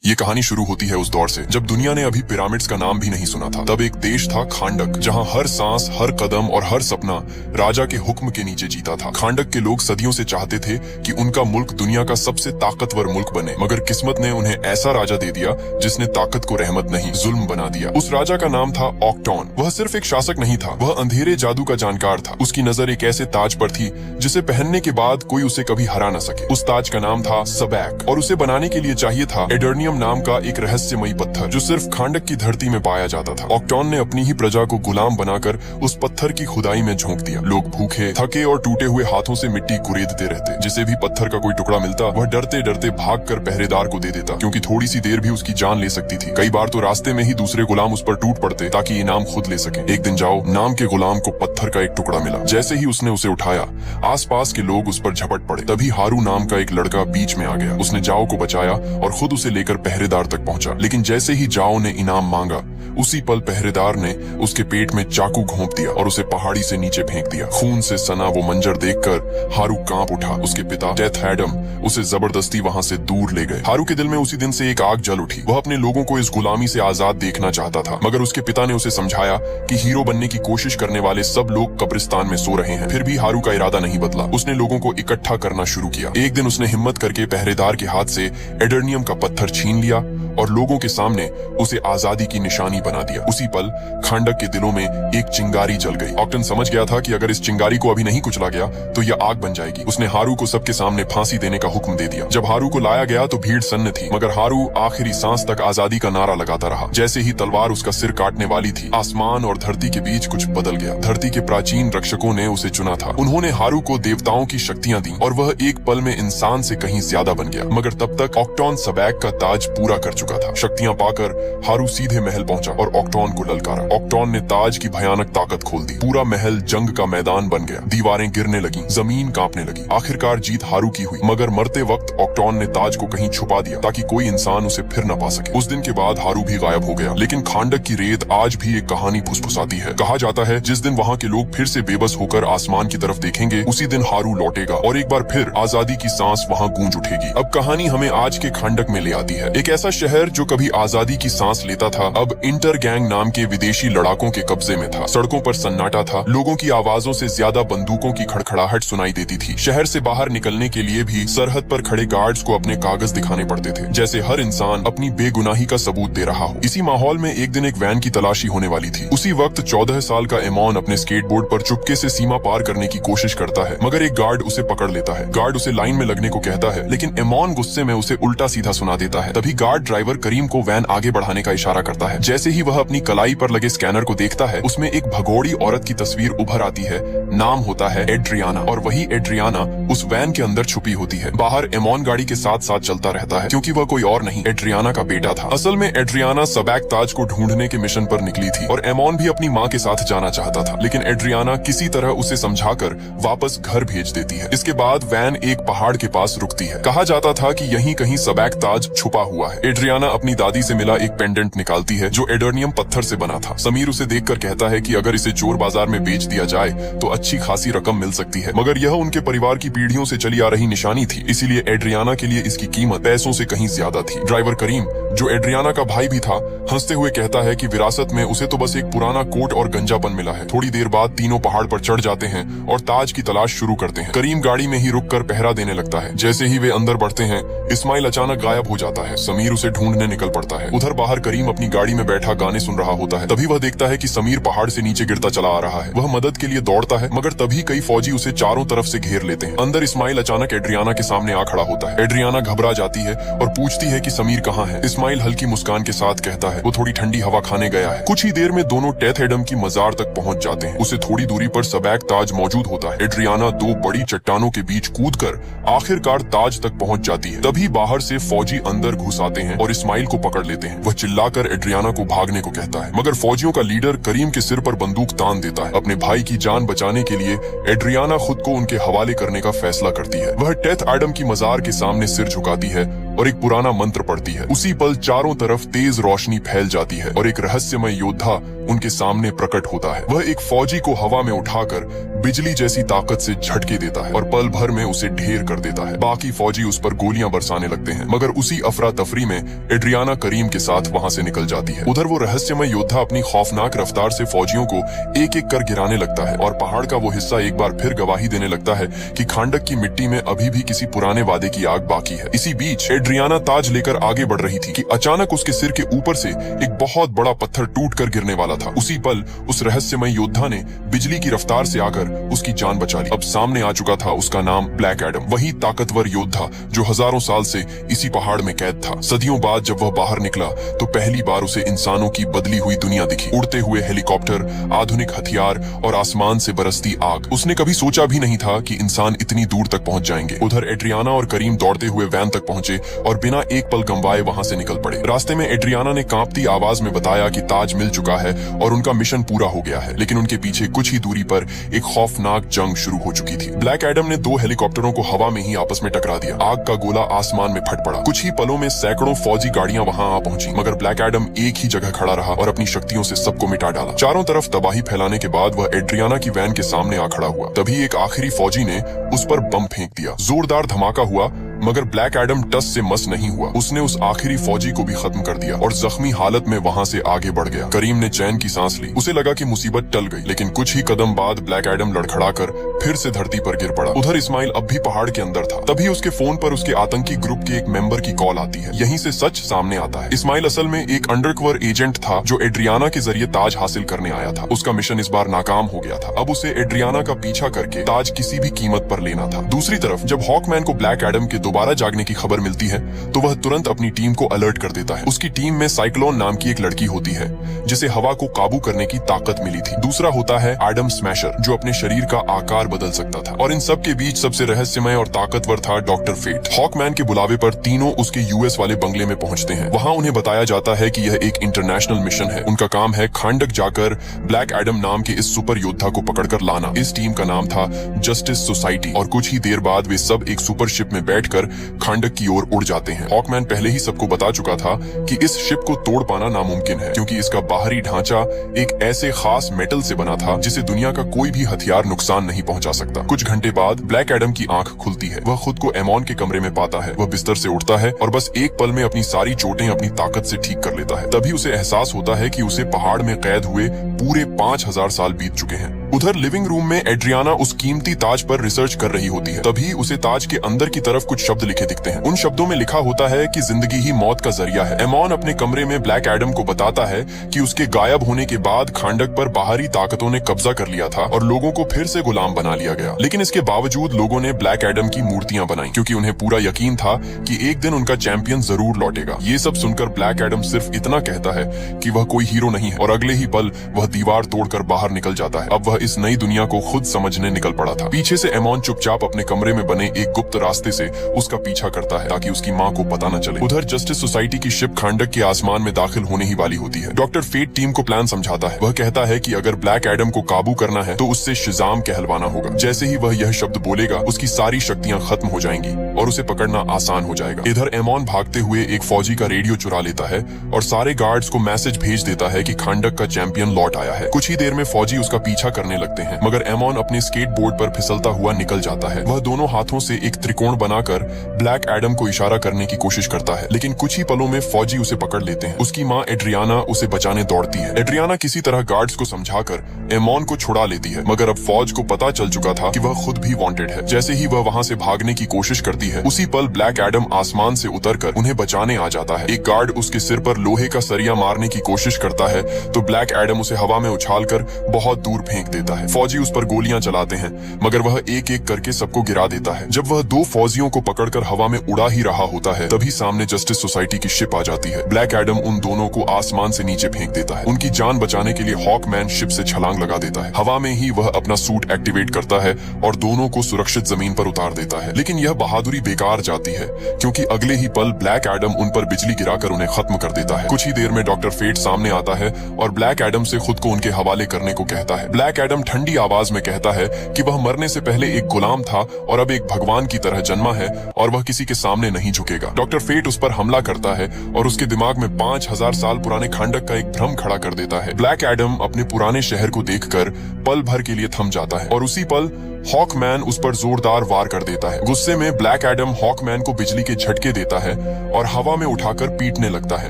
ये कहानी शुरू होती है उस दौर से जब दुनिया ने अभी पिरामिड्स का नाम भी नहीं सुना था। तब एक देश था खांडक, जहाँ हर सांस, हर कदम और हर सपना राजा के हुक्म के नीचे जीता था। खांडक के लोग सदियों से चाहते थे कि उनका मुल्क दुनिया का सबसे ताकतवर मुल्क बने, मगर किस्मत ने उन्हें ऐसा राजा दे दिया जिसने ताकत को रहमत नहीं जुल्म बना दिया। उस राजा का नाम था ऑक्टॉन। वह सिर्फ एक शासक नहीं था, वह अंधेरे जादू का जानकार था। उसकी नजर एक ऐसे ताज पर थी जिसे पहनने के बाद कोई उसे कभी हरा न सके। उस ताज का नाम था सबैक, और उसे बनाने के लिए चाहिए था एडर्नियम नाम का एक रहस्यमयी पत्थर जो सिर्फ खांडक की धरती में पाया जाता था। ऑक्टॉन ने अपनी ही प्रजा को गुलाम बनाकर उस पत्थर की खुदाई में झोंक दिया। लोग भूखे, थके और टूटे हुए हाथों से मिट्टी कुरेदते रहते। जिसे भी पत्थर का कोई टुकड़ा मिलता वह डरते डरते भागकर पहरेदार को दे देता, क्योंकि थोड़ी सी देर भी उसकी जान ले सकती थी। कई बार तो रास्ते में ही दूसरे गुलाम उस पर टूट पड़ते ताकि इनाम खुद ले सके। एक दिन जाओ नाम के गुलाम को पत्थर का एक टुकड़ा मिला। जैसे ही उसने उसे उठाया, आसपास के लोग उस पर झपट पड़े। तभी हारू नाम का एक लड़का बीच में आ गया। उसने जाओ को बचाया और खुद उसे लेकर पहरेदार तक पहुंचा। लेकिन जैसे ही जाओ ने इनाम मांगा, उसी पल पहरेदार ने उसके पेट में चाकू घोंप दिया और उसे पहाड़ी से नीचे फेंक दिया। खून से सना वो मंजर देखकर हारू कांप उठा। उसके पिता डेथ एडम उसे जबरदस्ती वहां से दूर ले गए। हारू के दिल में उसी दिन से एक आग जल उठी। वह अपने लोगों को इस गुलामी से आजाद देखना चाहता था, मगर उसके पिता ने उसे समझाया कि हीरो बनने की कोशिश करने वाले सब लोग कब्रिस्तान में सो रहे हैं। फिर भी हारू का इरादा नहीं बदला। उसने लोगों को इकट्ठा करना शुरू किया। एक दिन उसने हिम्मत करके पहरेदार के हाथ से एडर्नियम का पत्थर छीन लिया और लोगों के सामने उसे आजादी की निशानी बना दिया। उसी पल खांडक के दिलों में एक चिंगारी जल गई। ऑक्टन समझ गया था कि अगर इस चिंगारी को अभी नहीं कुचला गया तो यह आग बन जाएगी। उसने हारू को सबके सामने फांसी देने का हुक्म दे दिया। जब हारू को लाया गया तो भीड़ सन्न थी, मगर हारू आखिरी सांस तक आजादी का नारा लगाता रहा। जैसे ही तलवार उसका सिर काटने वाली थी, आसमान और धरती के बीच कुछ बदल गया। धरती के प्राचीन रक्षकों ने उसे चुना था। उन्होंने हारू को देवताओं की शक्तियां दी और वह एक पल में इंसान से कहीं ज्यादा बन गया। मगर तब तक ऑक्टॉन सबैक का ताज पूरा कर चुका था। शक्तियां पाकर हारू सीधे महल पहुंचा और ऑक्टॉन को ललकारा। ऑक्टॉन ने ताज की भयानक ताकत खोल दी। पूरा महल जंग का मैदान बन गया। दीवारें गिरने लगी, जमीन कांपने लगी। आखिरकार जीत हारू की हुई, मगर मरते वक्त ऑक्टॉन ने ताज को कहीं छुपा दिया ताकि कोई इंसान उसे फिर न पा सके। उस दिन के बाद हारू भी गायब हो गया। लेकिन खांडक की रेत आज भी एक कहानी फुसफुसाती है। कहा जाता है जिस दिन वहाँ के लोग फिर से बेबस होकर आसमान की तरफ देखेंगे, उसी दिन हारू लौटेगा और एक बार फिर आजादी की सांस वहाँ गूंज उठेगी। अब कहानी हमें आज के खांडक में ले आती है। एक ऐसा शहर जो कभी आजादी की सांस लेता था, अब इंटर गैंग नाम के विदेशी लड़ाकों के कब्जे में था। सड़कों पर सन्नाटा था। लोगों की आवाजों से ज्यादा बंदूकों की खड़खड़ाहट सुनाई देती थी। शहर से बाहर निकलने के लिए भी सरहद पर खड़े गार्ड्स को अपने कागज दिखाने पड़ते थे, जैसे हर इंसान अपनी बेगुनाही का सबूत दे रहा हो। इसी माहौल में एक दिन एक वैन की तलाशी होने वाली थी। उसी वक्त 14 साल का एमॉन अपने स्केटबोर्ड पर चुपके से सीमा पार करने की कोशिश करता है, मगर एक गार्ड उसे पकड़ लेता है। गार्ड उसे लाइन में लगने को कहता है, लेकिन एमॉन गुस्से में उसे उल्टा सीधा सुना देता है। तभी गार्ड ड्राइवर करीम को वैन आगे बढ़ाने का इशारा करता है। जैसे ही वह अपनी कलाई पर लगे स्कैनर को देखता है, उसमें एक भगोड़ी औरत की तस्वीर उभर आती है। नाम होता है एड्रियाना, और वही एड्रियाना उस वैन के अंदर छुपी होती है। बाहर एमॉन गाड़ी के साथ साथ चलता रहता है, क्योंकि वह कोई और नहीं, एड्रियाना का बेटा था। असल में एड्रियाना सबैक ताज को ढूंढने के मिशन पर निकली थी और एमॉन भी अपनी माँ के साथ जाना चाहता था, लेकिन एड्रियाना किसी तरह उसे समझाकर वापस घर भेज देती है। इसके बाद वैन एक पहाड़ के पास रुकती है। कहा जाता था कि यहीं कहीं सबैक ताज छुपा हुआ है। एड्रियाना अपनी दादी से मिला एक पेंडेंट निकालती है जो एडर्नियम पत्थर से बना था। समीर उसे देखकर कहता है कि अगर इसे चोर बाजार में बेच दिया जाए तो अच्छी खासी रकम मिल सकती है, मगर यह उनके परिवार की पीढ़ियों से चली आ रही निशानी थी, इसीलिए एड्रियाना के लिए इसकी कीमत पैसों से कहीं ज्यादा थी। ड्राइवर करीम, जो एड्रियाना का भाई भी था, हंसते हुए कहता है कि विरासत में उसे तो बस एक पुराना कोट और गंजापन मिला है। थोड़ी देर बाद तीनों पहाड़ पर चढ़ जाते हैं और ताज की तलाश शुरू करते हैं। करीम गाड़ी में ही रुककर पहरा देने लगता है। जैसे ही वे अंदर बढ़ते हैं, इस्माइल अचानक गायब हो जाता है। समीर उसे ढूंढने निकल पड़ता है। उधर बाहर करीम अपनी गाड़ी में बैठा गाने सुन रहा होता है। तभी वह देखता है कि समीर पहाड़ से नीचे गिरता चला आ रहा है। वह मदद के लिए दौड़ता है, मगर तभी कई फौजी उसे चारों तरफ से घेर लेते हैं। अंदर इस्माइल अचानक एड्रियाना के सामने आ खड़ा होता है। एड्रियाना घबरा जाती है और पूछती है कि समीर कहाँ है। इस्माइल हल्की मुस्कान के साथ कहता है वो थोड़ी ठंडी हवा खाने गया है। कुछ ही देर में दोनों टेथ एडम की मजार तक पहुंच जाते हैं। उसे थोड़ी दूरी पर सबैक ताज मौजूद होता है। एड्रियाना दो बड़ी चट्टानों के बीच कूदकर आखिरकार ताज तक पहुंच जाती है। तभी बाहर से फौजी अंदर घुस आते हैं और इस्माइल को पकड़ लेते हैं। वह चिल्लाकर एड्रियाना को भागने को कहता है, मगर फौजियों का लीडर करीम के सिर पर बंदूक तान देता है। अपने भाई की जान बचाने के लिए एड्रियाना खुद को उनके हवाले करने का फैसला करती है। वह टेथ एडम की मजार के सामने सिर झुकाती है और एक पुराना मंत्र पढ़ती है। उसी पल चारों तरफ तेज रोशनी फैल जाती है और एक रहस्यमय योद्धा उनके सामने प्रकट होता है। वह एक फौजी को हवा में उठाकर बिजली जैसी ताकत से झटके देता है और पल भर में उसे ढेर कर देता है। बाकी फौजी उस पर गोलियां बरसाने लगते हैं, मगर उसी अफरा तफरी में एड्रियाना करीम के साथ वहां से निकल जाती है। उधर वो रहस्यमय योद्धा अपनी खौफनाक रफ्तार से फौजियों को एक एक कर गिराने लगता है और पहाड़ का वो हिस्सा एक बार फिर गवाही देने लगता है कि खांडक की मिट्टी में अभी भी किसी पुराने वादे की आग बाकी है। इसी बीच एड्रियाना ताज लेकर आगे बढ़ रही थी कि अचानक उसके सिर के ऊपर से एक बहुत बड़ा पत्थर टूटकर गिरने वाला था। उसी पल उस रहस्यमय योद्धा ने बिजली की रफ्तार से आकर उसकी जान बचा ली। अब सामने आ चुका था उसका नाम ब्लैक एडम, वही ताकतवर योद्धा जो हजारों साल से इसी पहाड़ में कैद था। सदियों बाद जब वह बाहर निकला तो पहली बार उसे इंसानों की बदली हुई दुनिया दिखी। उड़ते हुए हेलीकॉप्टर, आधुनिक हथियार और आसमान से बरसती आग। उसने कभी सोचा भी नहीं था कि इंसान इतनी दूर तक पहुंच जाएंगे। उधर एड्रियाना और करीम दौड़ते हुए वैन तक पहुंचे और बिना एक पल गंवाए वहां से निकल पड़े। रास्ते में एड्रियाना ने कांपती आवाज में बताया कि ताज मिल चुका है और उनका मिशन पूरा हो गया है, लेकिन उनके पीछे कुछ ही दूरी पर एक खौफनाक जंग शुरू हो चुकी थी। ब्लैक एडम ने 2 हेलीकॉप्टरों को हवा में ही आपस में टकरा दिया। आग का गोला आसमान में फट पड़ा। कुछ ही पलों में सैकड़ों फौजी गाड़ियां वहां आ पहुंची, मगर ब्लैक एडम एक ही जगह खड़ा रहा और अपनी शक्तियों से सबको मिटा डाला। चारों तरफ तबाही फैलाने के बाद वह एड्रियाना की वैन के सामने आ खड़ा हुआ। तभी एक आखिरी फौजी ने उस पर बम फेंक दिया। जोरदार धमाका हुआ, मगर ब्लैक एडम टस से मस नहीं हुआ। उसने उस आखिरी फौजी को भी खत्म कर दिया और जख्मी हालत में वहां से आगे बढ़ गया। करीम ने चैन की सांस ली। उसे लगा कि मुसीबत टल गई, लेकिन कुछ ही कदम बाद ब्लैक एडम लड़खड़ाकर फिर से धरती पर गिर पड़ा। उधर इस्माइल अब भी पहाड़ के अंदर था। तभी उसके फोन पर उसके आतंकी ग्रुप के एक मेंबर की कॉल आती है। यहीं से सच सामने आता है। इस्माइल असल में एक अंडरकवर एजेंट था जो एड्रियाना के जरिए ताज हासिल करने आया था। उसका मिशन इस बार नाकाम हो गया था। अब उसे एड्रियाना का पीछा करके ताज किसी भी कीमत पर लेना था। दूसरी तरफ जब हॉकमैन को ब्लैक एडम के दोबारा जागने की खबर मिलती है तो वह तुरंत अपनी टीम को अलर्ट कर देता है। उसकी टीम में साइक्लोन नाम की एक लड़की होती है जिसे हवा को काबू करने की ताकत मिली थी। दूसरा होता है एडम स्मैशर जो अपने शरीर का आकार बदल सकता था। और इन सब के बीच सबसे रहस्यमय और ताकतवर था डॉक्टर फेट। हॉकमैन के बुलावे पर तीनों उसके यूएस वाले बंगले में पहुंचते हैं। वहां उन्हें बताया जाता है कि यह एक इंटरनेशनल मिशन है। उनका काम है खांडक जाकर ब्लैक एडम नाम के इस सुपर योद्धा को पकड़कर लाना। इस टीम का नाम था जस्टिस सोसाइटी और कुछ ही देर बाद वे सब एक सुपर शिप में बैठकर खांडक की ओर उड़ जाते हैं। हॉकमैन पहले ही सबको बता चुका था कि इस शिप को तोड़ पाना नामुमकिन है, क्योंकि इसका बाहरी ढांचा एक ऐसे खास मेटल से बना था जिसे दुनिया का कोई भी हथियार नुकसान नहीं पहुंचा सकता। कुछ घंटे बाद ब्लैक एडम की आंख खुलती है। वह खुद को एमॉन के कमरे में पाता है। वह बिस्तर से उठता है और बस एक पल में अपनी सारी चोटें अपनी ताकत से ठीक कर लेता है। तभी उसे एहसास होता है कि उसे पहाड़ में कैद हुए पूरे 5000 साल बीत चुके हैं। उधर लिविंग रूम में एड्रियाना उस कीमती ताज पर रिसर्च कर रही होती है। तभी उसे ताज के अंदर की तरफ कुछ शब्द लिखे दिखते हैं। उन शब्दों में लिखा होता है कि जिंदगी ही मौत का जरिया है। एमॉन अपने कमरे में ब्लैक एडम को बताता है कि उसके गायब होने के बाद खांडक पर बाहरी ताकतों ने कब्जा कर लिया था और लोगों को फिर से गुलाम बना लिया गया। लेकिन इसके बावजूद लोगों ने ब्लैक एडम की मूर्तियां बनाई, क्योंकि उन्हें पूरा यकीन था कि एक दिन उनका चैंपियन जरूर लौटेगा। ये सब सुनकर ब्लैक एडम सिर्फ इतना कहता है कि वह कोई हीरो नहीं है और अगले ही पल वह दीवार तोड़कर बाहर निकल जाता है। अब वह इस नई दुनिया को खुद समझने निकल पड़ा था। पीछे से एमॉन चुपचाप अपने कमरे में बने एक गुप्त रास्ते से उसका पीछा करता है ताकि उसकी मां को पता न चले। उधर जस्टिस सोसाइटी की शिप खांडक के आसमान में दाखिल होने ही वाली होती है। डॉक्टर फेट टीम को प्लान समझाता है। वह कहता है कि अगर ब्लैक एडम को काबू करना है तो उससे शिजाम कहलवाना होगा। जैसे ही वह यह शब्द बोलेगा उसकी सारी शक्तियां खत्म हो जाएंगी और उसे पकड़ना आसान हो जाएगा। इधर एमॉन भागते हुए एक फौजी का रेडियो चुरा लेता है और सारे गार्ड्स को मैसेज भेज देता है कि खांडक का चैंपियन लौट आया है। कुछ ही देर में फौजी उसका पीछा करने लगते हैं, मगर एमॉन अपने स्केट बोर्ड पर फिसलता हुआ निकल जाता है। वह दोनों हाथों से एक त्रिकोण बनाकर ब्लैक एडम को इशारा करने की कोशिश करता है, लेकिन कुछ ही पलों में फौजी उसे पकड़ लेते हैं। उसकी मां एड्रियाना उसे बचाने दौड़ती है। एड्रियाना किसी तरह गार्ड्स को समझाकर एमॉन को छुड़ा लेती है, मगर अब फौज को पता चल चुका था कि वह खुद भी वांटेड है। जैसे ही वह वहां से भागने की कोशिश करती है, उसी पल ब्लैक एडम आसमान से उतरकर उन्हें बचाने आ जाता है। एक गार्ड उसके सिर पर लोहे का सरिया मारने की कोशिश करता है तो ब्लैक एडम उसे हवा में उछालकर बहुत दूर फेंक देता है। फौजी उस पर गोलियां चलाते हैं, मगर वह एक एक करके सबको गिरा देता है। जब वह 2 फौजियों को पकड़कर हवा में उड़ा ही रहा होता है, तभी सामने जस्टिस सोसाइटी की शिप आ जाती है। ब्लैक एडम उन दोनों को आसमान से नीचे फेंक देता है। उनकी जान बचाने के लिए हॉकमैन शिप से छलांग लगा देता है। हवा में ही वह अपना सूट एक्टिवेट करता है और दोनों को सुरक्षित जमीन पर उतार देता है। लेकिन यह बहादुरी बेकार जाती है, क्योंकि अगले ही पल ब्लैक एडम उन पर बिजली गिराकर उन्हें खत्म कर देता है। कुछ ही देर में डॉक्टर फेट सामने आता है और ब्लैक एडम से खुद को उनके हवाले करने को कहता है। ब्लैक एडम ठंडी आवाज में कहता है कि वह मरने से पहले एक गुलाम था और अब एक भगवान की तरह जन्मा है और वह किसी के सामने नहीं झुकेगा। डॉक्टर फेट उस पर हमला करता है और उसके दिमाग में 5000 साल पुराने खांडक का एक भ्रम खड़ा कर देता है। ब्लैक एडम अपने पुराने शहर को देखकर पल भर के लिए थम जाता है और उसी पल हॉकमैन उस पर जोरदार वार कर देता है। गुस्से में ब्लैक एडम हॉकमैन को बिजली के झटके देता है और हवा में उठाकर पीटने लगता है।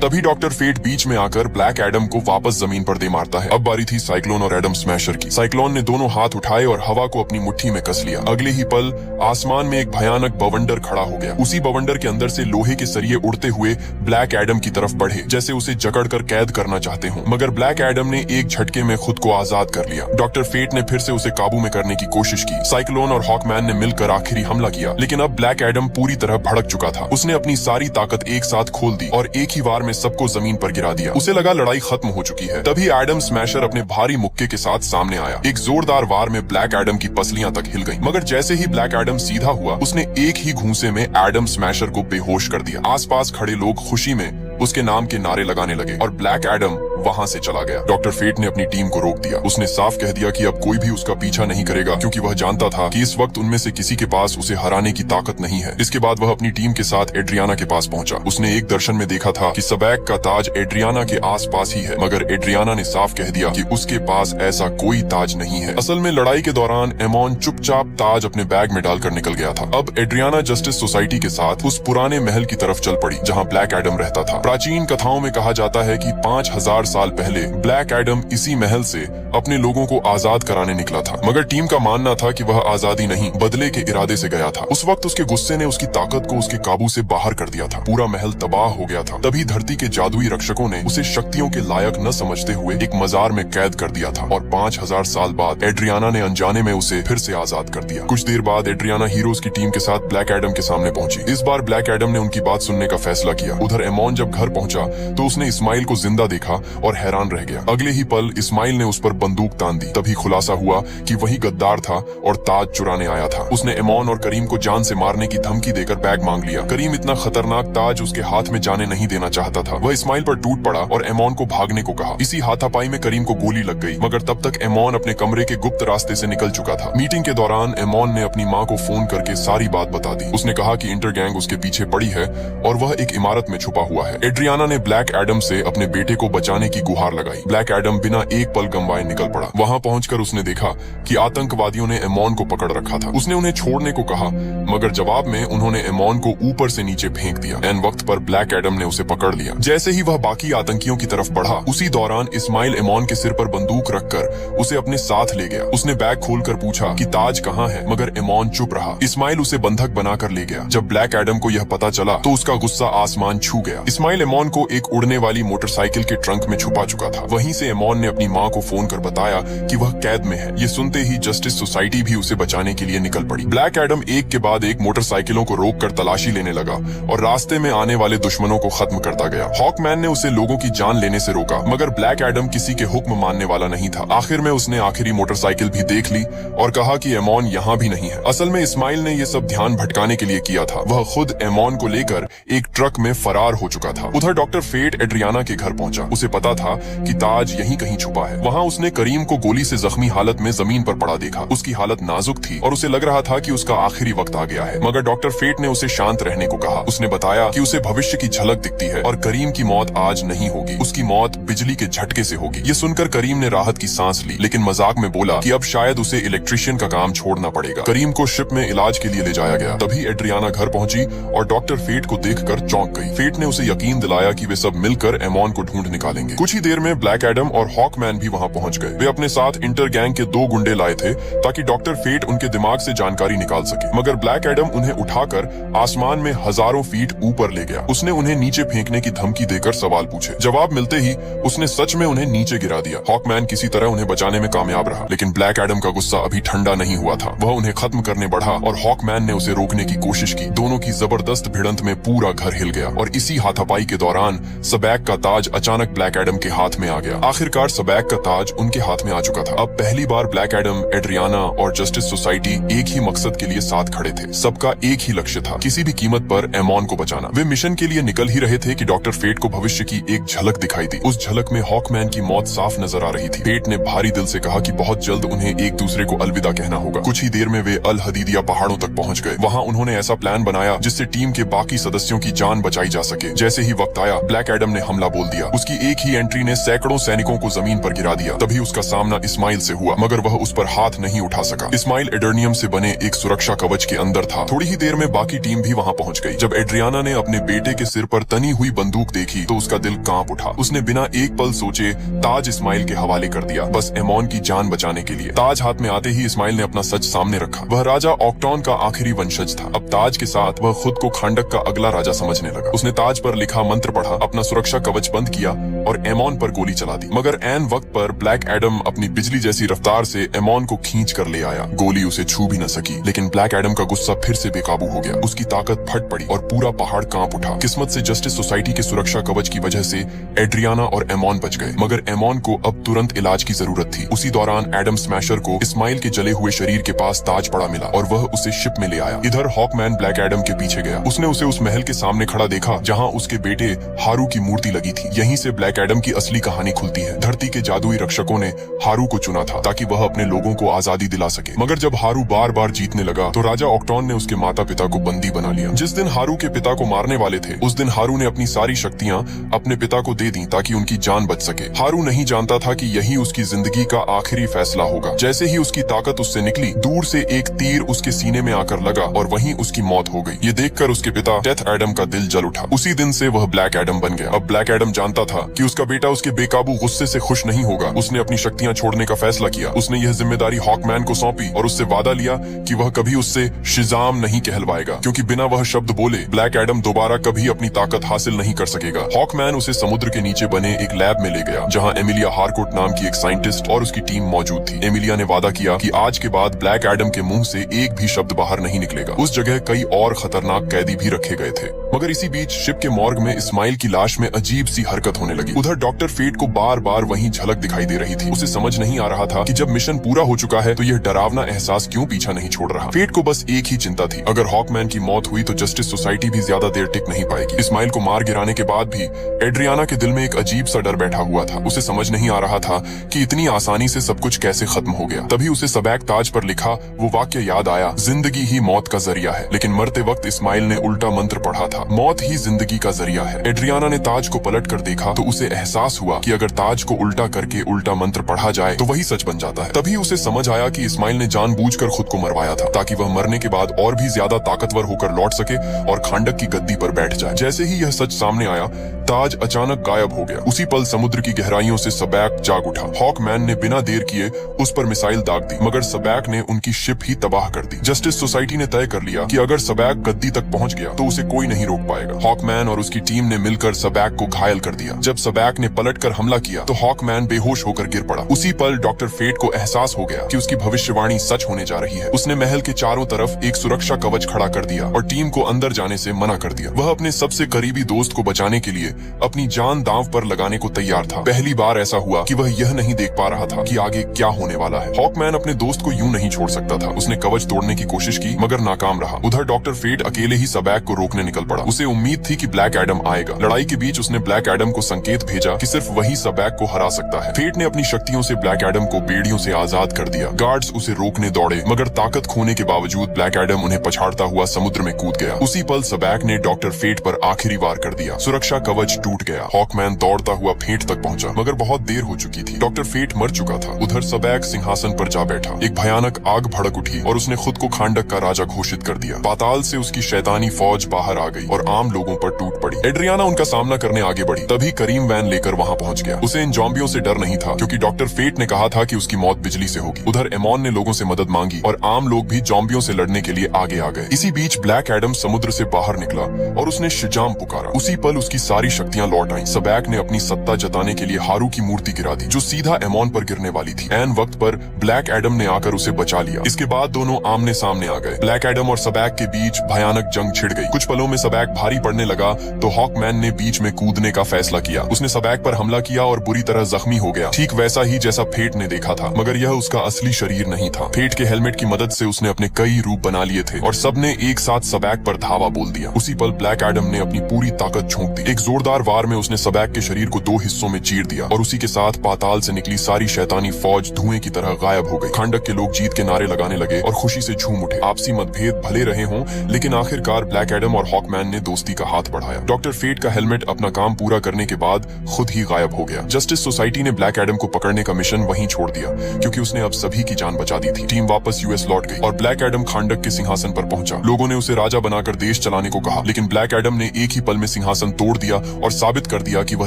तभी डॉक्टर फेट बीच में आकर ब्लैक एडम को वापस जमीन पर दे मारता है। अब बारी थी साइक्लोन और एडम स्मैशर की। साइक्लोन ने दोनों हाथ उठाए और हवा को अपनी मुट्ठी में कस लिया। अगले ही पल आसमान में एक भयानक बवंडर खड़ा हो गया। उसी बवंडर के अंदर से लोहे के सरिये उड़ते हुए ब्लैक एडम की तरफ बढ़े, जैसे उसे जकड़कर कैद करना चाहते हो, मगर ब्लैक एडम ने एक झटके में खुद को आजाद कर लिया। डॉक्टर फेट ने फिर से उसे काबू में करने की कोशिश की। साइक्लोन और हॉकमैन ने मिलकर आखिरी हमला किया, लेकिन अब ब्लैक एडम पूरी तरह भड़क चुका था। उसने अपनी सारी ताकत एक साथ खोल दी और एक ही वार में सबको जमीन पर गिरा दिया। उसे लगा लड़ाई खत्म हो चुकी है। तभी एडम स्मैशर अपने भारी मुक्के के साथ सामने आया। एक जोरदार वार में ब्लैक एडम की पसलियां तक हिल गईं, मगर जैसे ही ब्लैक एडम सीधा हुआ, उसने एक ही घूंसे में एडम स्मैशर को बेहोश कर दिया। आसपास खड़े लोग खुशी में उसके नाम के नारे लगाने लगे और ब्लैक एडम वहां से चला गया। डॉक्टर फेट ने अपनी टीम को रोक दिया। उसने साफ कह दिया कि अब कोई भी उसका पीछा नहीं करेगा, क्योंकि वह जानता था कि इस वक्त उनमें से किसी के पास उसे हराने की ताकत नहीं है। इसके बाद वह अपनी टीम के साथ एड्रियाना के पास पहुंचा। उसने एक दर्शन में देखा था कि सबैक का ताज एड्रियाना के आसपास ही है, मगर एड्रियाना ने साफ कह दिया कि उसके पास ऐसा कोई ताज नहीं है। असल में लड़ाई के दौरान एमॉन चुपचाप ताज अपने बैग में डालकर निकल गया था। अब एड्रियाना जस्टिस सोसाइटी के साथ उस पुराने महल की तरफ चल पड़ी जहाँ ब्लैक एडम रहता था। प्राचीन कथाओं में कहा जाता है कि 5000 साल पहले ब्लैक एडम इसी महल से अपने लोगों को आजाद कराने निकला था, मगर टीम का मानना था कि वह आजादी नहीं, बदले के इरादे से गया था। उस वक्त उसके गुस्से ने उसकी ताकत को उसके काबू से बाहर कर दिया था। पूरा महल तबाह हो गया था। तभी धरती के जादुई रक्षकों ने उसे शक्तियों के लायक न समझते हुए एक मजार में कैद कर दिया था और 5000 साल बाद एड्रियाना ने अनजाने में उसे फिर से आजाद कर दिया। कुछ देर बाद एड्रियाना हीरोज की टीम के साथ ब्लैक एडम के सामने पहुंची। इस बार ब्लैक एडम ने उनकी बात सुनने का फैसला किया। उधर एमॉन जब घर पहुंचा तो उसने इस्माइल को जिंदा देखा और हैरान रह गया। अगले ही पल इस्माइल ने उस पर बंदूक तान दी। तभी खुलासा हुआ कि वही गद्दार था और ताज चुराने आया था। उसने एमॉन और करीम को जान से मारने की धमकी देकर बैग मांग लिया। करीम इतना खतरनाक ताज उसके हाथ में जाने नहीं देना चाहता था। वह इस्माइल पर टूट पड़ा और एमॉन को भागने को कहा। इसी हाथापाई में करीम को गोली लग गई, मगर तब तक एमॉन अपने कमरे के गुप्त रास्ते से निकल चुका था। मीटिंग के दौरान एमॉन ने अपनी माँ को फोन करके सारी बात बता दी। उसने कहा कि इंटर गैंग उसके पीछे पड़ी है और वह एक इमारत में छुपा हुआ है। एड्रियाना ने ब्लैक एडम से अपने बेटे को बचाने की गुहार लगाई। ब्लैक एडम बिना एक पल गंवाए निकल पड़ा। वहां पहुंचकर उसने देखा कि आतंकवादियों ने एमॉन को पकड़ रखा था। उसने उन्हें छोड़ने को कहा, मगर जवाब में उन्होंने एमॉन को ऊपर से नीचे फेंक दिया। एन वक्त पर ब्लैक एडम ने उसे पकड़ लिया। जैसे ही वह बाकी आतंकियों की तरफ बढ़ा, उसी दौरान इस्माइल एमॉन के सिर पर बंदूक रखकर उसे अपने साथ ले गया। उसने बैग खोलकर पूछा कि ताज कहाँ है, मगर एमॉन चुप रहा। इस्माइल उसे बंधक बनाकर ले गया। जब ब्लैक एडम को यह पता चला तो उसका गुस्सा आसमान छू गया। इस्माइल एमॉन को एक उड़ने वाली मोटरसाइकिल के ट्रंक में छुपा चुका था। वहीं से एमॉन ने अपनी माँ को फोन कर बताया कि वह कैद में है। ये सुनते ही जस्टिस सोसाइटी भी उसे बचाने के लिए निकल पड़ी। ब्लैक एडम एक के बाद एक मोटरसाइकिलों को रोककर तलाशी लेने लगा और रास्ते में आने वाले दुश्मनों को खत्म करता गया। हॉकमैन ने उसे लोगों की जान लेने से रोका, मगर ब्लैक एडम किसी के हुक्म मानने वाला नहीं था। आखिर में उसने आखिरी मोटरसाइकिल भी देख ली और कहा कि एमॉन यहाँ भी नहीं है। असल में इस्माइल ने ये सब ध्यान भटकाने के लिए किया था। वह खुद एमॉन को लेकर एक ट्रक में फरार हो चुका था। उधर डॉक्टर फेट एड्रियाना के घर पहुंचा। उसे पता था कि ताज यहीं कहीं छुपा है। वहां उसने करीम को गोली से जख्मी हालत में जमीन पर पड़ा देखा। उसकी हालत नाजुक थी और उसे लग रहा था कि उसका आखिरी वक्त आ गया है, मगर डॉक्टर फेट ने उसे शांत रहने को कहा। उसने बताया कि उसे भविष्य की झलक दिखती है और करीम की मौत आज नहीं होगी, उसकी मौत बिजली के झटके से होगी। ये सुनकर करीम ने राहत की सांस ली, लेकिन मजाक में बोला कि अब शायद उसे इलेक्ट्रिशियन का काम छोड़ना पड़ेगा। करीम को शिप में इलाज के लिए ले जाया गया। तभी एड्रियाना घर पहुंची और डॉक्टर फेट को देखकर चौंक गई। फेट ने उसे यकीन दिलाया कि वे सब मिलकर एमॉन को ढूंढ निकालेंगे। कुछ ही देर में ब्लैक एडम और हॉकमैन भी वहां पहुंच गए। वे अपने साथ इंटर गैंग के 2 गुंडे लाए थे ताकि डॉक्टर फेट उनके दिमाग से जानकारी निकाल सके, मगर ब्लैक एडम उन्हें उठाकर आसमान में हजारों फीट ऊपर ले गया। उसने उन्हें नीचे फेंकने की धमकी देकर सवाल पूछे। जवाब मिलते ही उसने सच में उन्हें नीचे गिरा दिया। हॉकमैन किसी तरह उन्हें बचाने में कामयाब रहा, लेकिन ब्लैक एडम का गुस्सा अभी ठंडा नहीं हुआ था। वह उन्हें खत्म करने बढ़ा और हॉकमैन ने उसे रोकने की कोशिश की। दोनों की जबरदस्त भिड़ंत में पूरा घर हिल गया और इसी हाथापाई के दौरान सबैक का ताज अचानक ब्लैक एडम एडम के हाथ में आ गया। आखिरकार सबैक का ताज उनके हाथ में आ चुका था। अब पहली बार ब्लैक एडम, एड्रियाना और जस्टिस सोसाइटी एक ही मकसद के लिए साथ खड़े थे। सबका एक ही लक्ष्य था, किसी भी कीमत पर एमॉन को बचाना। वे मिशन के लिए निकल ही रहे थे कि डॉक्टर फेट को भविष्य की एक झलक दिखाई दी। उस झलक में हॉकमैन की मौत साफ नजर आ रही थी। फेट ने भारी दिल से कहा कि बहुत जल्द उन्हें एक दूसरे को अलविदा कहना होगा। कुछ ही देर में वे अल हदीदिया पहाड़ों तक पहुंच गए। वहां उन्होंने ऐसा प्लान बनाया जिससे टीम के बाकी सदस्यों की जान बचाई जा सके। जैसे ही वक्त आया, ब्लैक एडम ने हमला बोल दिया। उसकी एक ही एंट्री ने सैकड़ों सैनिकों को जमीन पर गिरा दिया। तभी उसका सामना इस्माइल से हुआ, मगर वह उस पर हाथ नहीं उठा सका। इस्माइल एडर्नियम से बने एक सुरक्षा कवच के अंदर था। थोड़ी ही देर में बाकी टीम भी वहां पहुंच गई। जब एड्रियाना ने अपने बेटे के सिर पर तनी हुई बंदूक देखी तो उसका दिल कांप उठा। उसने बिना एक पल सोचे ताज इस्माइल के हवाले कर दिया, बस एमॉन की जान बचाने के लिए। ताज हाथ में आते ही इस्माइल ने अपना सच सामने रखा। वह राजा ऑक्टॉन का आखिरी वंशज था। अब ताज के साथ वह खुद को खांडक का अगला राजा समझने लगा। उसने ताज पर लिखा मंत्र पढ़ा, अपना सुरक्षा कवच बंद किया और एमॉन पर गोली चला दी। मगर ऐन वक्त पर ब्लैक एडम अपनी बिजली जैसी रफ्तार से एमॉन को खींच कर ले आया। गोली उसे छू भी न सकी, लेकिन ब्लैक एडम का गुस्सा फिर से बेकाबू हो गया। उसकी ताकत फट पड़ी और पूरा पहाड़ कांप उठा। किस्मत से जस्टिस सोसाइटी के सुरक्षा कवच की वजह से एड्रियाना और एमॉन बच गए, मगर एमॉन को अब तुरंत इलाज की जरूरत थी। उसी दौरान एडम स्मैशर को इस्माइल के जले हुए शरीर के पास ताज पड़ा मिला और वह उसे शिप में ले आया। इधर हॉकमैन ब्लैक एडम के पीछे गया। उसने उसे उस महल के सामने खड़ा देखा जहाँ उसके बेटे हारू की मूर्ति लगी थी। यहीं से ब्लैक एडम की असली कहानी खुलती है। धरती के जादुई रक्षकों ने हारू को चुना था ताकि वह अपने लोगों को आजादी दिला सके, मगर जब हारू बार बार जीतने लगा तो राजा ऑक्टॉन ने उसके माता पिता को बंदी बना लिया। जिस दिन हारू के पिता को मारने वाले थे, उस दिन हारू ने अपनी सारी शक्तियां अपने पिता को दे दी ताकि उनकी जान बच सके। हारू नहीं जानता था कि यही उसकी जिंदगी का आखिरी फैसला होगा। जैसे ही उसकी ताकत उससे निकली, दूर से एक तीर उसके सीने में आकर लगा और वहीं उसकी मौत हो गई। ये देखकर उसके पिता डेथ एडम का दिल जल उठा। उसी दिन से वह ब्लैक एडम बन गया। अब ब्लैक एडम जानता था कि उसका बेटा उसके बेकाबू गुस्से से खुश नहीं होगा। उसने अपनी शक्तियां छोड़ने का फैसला किया। उसने यह जिम्मेदारी हॉकमैन को सौंपी और उससे वादा लिया कि वह कभी उससे शिजाम नहीं कहलवाएगा, क्योंकि बिना वह शब्द बोले ब्लैक एडम दोबारा कभी अपनी ताकत हासिल नहीं कर सकेगा। हॉकमैन उसे समुद्र के नीचे बने एक लैब में ले गया जहां एमिलिया हारकोट नाम की एक साइंटिस्ट और उसकी टीम मौजूद थी। एमिलिया ने वादा किया कि आज के बाद ब्लैक एडम के मुंह से एक भी शब्द बाहर नहीं निकलेगा। उस जगह कई और खतरनाक कैदी भी रखे गए थे। मगर इसी बीच शिप के मॉर्ग में इस्माइल की लाश में अजीब सी हरकत होने लगी। उधर डॉक्टर फेट को बार बार वहीं झलक दिखाई दे रही थी। उसे समझ नहीं आ रहा था कि जब मिशन पूरा हो चुका है तो यह डरावना एहसास क्यों पीछा नहीं छोड़ रहा। फेट को बस एक ही चिंता थी, अगर हॉकमैन की मौत हुई तो जस्टिस सोसाइटी भी ज्यादा देर टिक नहीं पाएगी। इस्माइल को मार गिराने के बाद भी एड्रियाना के दिल में एक अजीब सा डर बैठा हुआ था। उसे समझ नहीं आ रहा था कि इतनी आसानी से सब कुछ कैसे खत्म हो गया। तभी उसे सबैक ताज पर लिखा वो वाक्य याद आया, जिंदगी ही मौत का जरिया है। लेकिन मरते वक्त इस्माइल ने उल्टा मंत्र पढ़ा था, मौत ही जिंदगी का जरिया है। एड्रियाना ने ताज को पलट कर देखा तो उसे एहसास हुआ कि अगर ताज को उल्टा करके उल्टा मंत्र पढ़ा जाए तो वही सच बन जाता है। तभी उसे समझ आया कि इस्माइल ने जानबूझकर खुद को मरवाया था ताकि वह मरने के बाद और भी ज्यादा ताकतवर होकर लौट सके और खांडक की गद्दी पर बैठ जाए। जैसे ही यह सच सामने आया, ताज अचानक गायब हो गया। उसी पल समुद्र की गहराइयों से सबैक जाग उठा। हॉकमैन ने बिना देर किए उस पर मिसाइल दाग दी, मगर सबैक ने उनकी शिप ही तबाह कर दी। जस्टिस सोसाइटी ने तय कर लिया कि अगर सबैक गद्दी तक पहुंच गया तो उसे कोई नहीं रोक पाएगा। हॉकमैन और उसकी टीम ने मिलकर सबैक को घायल कर दिया। जब सबैक ने पलटकर हमला किया तो हॉकमैन बेहोश होकर गिर पड़ा। उसी पल डॉक्टर फेट को एहसास हो गया कि उसकी भविष्यवाणी सच होने जा रही है। उसने महल के चारों तरफ एक सुरक्षा कवच खड़ा कर दिया और टीम को अंदर जाने से मना कर दिया। वह अपने सबसे करीबी दोस्त को बचाने के लिए अपनी जान दांव पर लगाने को तैयार था। पहली बार ऐसा हुआ कि वह यह नहीं देख पा रहा था कि आगे क्या होने वाला है। हॉकमैन अपने दोस्त को यूं नहीं छोड़ सकता था। उसने कवच तोड़ने की कोशिश की मगर नाकाम रहा। उधर डॉक्टर फेट अकेले ही सबैक को रोकने निकल पड़ा। उसे उम्मीद थी कि ब्लैक एडम आएगा। लड़ाई के बीच उसने ब्लैक एडम को संकेत भेजा कि सिर्फ वही सबैक को हरा सकता है। फेट ने अपनी शक्तियों से ब्लैक एडम को बेड़ियों से आजाद कर दिया। गार्ड्स उसे रोकने दौड़े मगर ताकत खोने के बावजूद ब्लैक एडम उन्हें पछाड़ता हुआ समुद्र में कूद गया। उसी पल सबैक ने डॉक्टर फेट पर आखिरी वार कर दिया। सुरक्षा कवच टूट गया। हॉकमैन दौड़ता हुआ फेट तक पहुंचा मगर बहुत देर हो चुकी थी। डॉक्टर फेट मर चुका था। उधर सबैक सिंहासन पर जा बैठा। एक भयानक आग भड़क उठी और उसने खुद को खांडक का राजा घोषित कर दिया। पाताल से उसकी शैतानी फौज बाहर आ गई और आम लोगों पर टूट पड़ी। एड्रियाना उनका सामना करने आगे बढ़ी। तभी करीम वैन लेकर वहां पहुंच गया। उसे इन जॉम्बियों से डर नहीं था क्योंकि डॉक्टर फेट ने कहा था कि उसकी मौत बिजली से होगी। उधर एमॉन ने लोगों से मदद मांगी और आम लोग भी जॉम्बियों से लड़ने के लिए आगे आ गए। इसी बीच ब्लैक एडम समुद्र से बाहर निकला और उसने शिजाम पुकारा। उसी पल उसकी सारी शक्तियां लौट आईं। सबैक ने अपनी सत्ता जताने के लिए हारू की मूर्ति गिरा दी जो सीधा एमोन पर गिरने वाली थी। ऐन वक्त पर ब्लैक एडम ने आकर उसे बचा लिया। इसके बाद दोनों आमने सामने आ गए। ब्लैक एडम और सबैक के बीच भयानक जंग छिड़ गई। कुछ पलों में सबैक भारी पड़ने लगा तो हॉकमैन ने बीच में कूदने का फैसला किया। उसने सबैक पर हमला किया और बुरी तरह जख्मी हो गया, ठीक वैसा ही जैसा फेट ने देखा था, मगर यह उसका असली शरीर नहीं था। फेट के हेलमेट की मदद से उसने अपने कई रूप बना लिए थे और सबने एक साथ सबैक पर धावा बोल दिया। उसी पल ब्लैक एडम ने अपनी पूरी ताकत झोंक दी। एक जोरदार वार में उसने सबैक के शरीर को 2 हिस्सों में चीर दिया और उसी के साथ पाताल से निकली सारी शैतानी फौज धुएं की तरह गायब हो गई। खांडक के लोग जीत के नारे लगाने लगे और खुशी से झूम उठे। आपसी मतभेद भले रहे हों, लेकिन आखिरकार ब्लैक एडम और हॉकमैन ने दोस्ती का हाथ बढ़ाया। डॉक्टर फेट का हेलमेट अपना काम पूरा करने के बाद खुद ही गायब हो गया। जस्टिस सोसाइटी ने ब्लैक एडम को पकड़ने का मिशन वहीं छोड़ दिया क्योंकि उसने अब सभी की जान बचा दी थी। टीम वापस यूएस लौट गई और ब्लैक एडम खांडक के सिंहासन पर पहुंचा। लोगों ने उसे राजा बनाकर देश चलाने को कहा, लेकिन ब्लैक एडम ने एक ही पल में सिंहासन तोड़ दिया और साबित कर दिया कि वह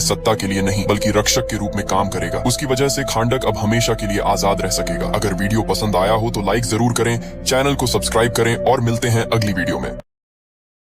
सत्ता के लिए नहीं बल्कि रक्षक के रूप में काम करेगा। उसकी वजह से खांडक अब हमेशा के लिए आजाद रह सकेगा। अगर वीडियो पसंद आया हो तो लाइक जरूर करें, चैनल को सब्सक्राइब करें और मिलते हैं अगली वीडियो में।